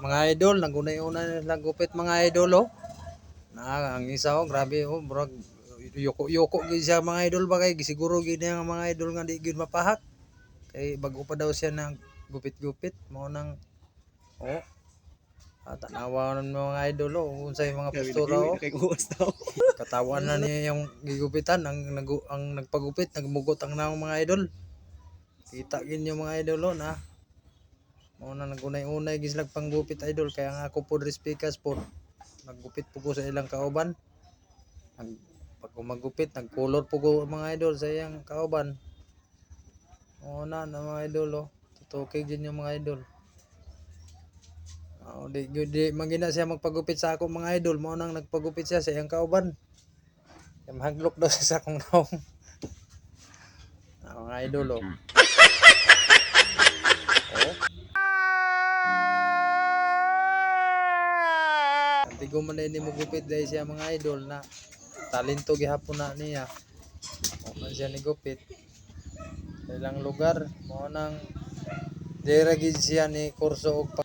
mga idol, nagunay-una nila gupit mga idol oh. Ang isa oh, grabe oh, murag yuko-yuko gid siya mga idol ba kay siguro gid nga mga idol nga di gid mapahak. Kay bago pa daw siya nang gupit-gupit mo nang oh. Tanawa ng mga idol oh, unsay mga postura oh. Katawan na niya yung gigupitan ang nagpagupit, nagmugot ang naong mga idol. Kita gid yung mga idol oh na. Mo na nagunay-unay gid sila panggupit idol kaya nga ako pod respikas pod naggupit po ko sa ilang kauban. Pag magupit nagcolor po ko mga idol sa iyang kauban. O na mga idol oh. Tutukig din yung mga idol. Di magina siya magpagupit sa ako mga idol mo nang nagpagupit siya sa iyang kauban. Kaya mahaglok daw siya sa akong naong. Mga idol oh. Tigo man din mo gupit dahil siya mga idol na talento gihapon na niya. O man siya ni gupit. Sa ilang lugar mo nang dira gid siya ni kurso og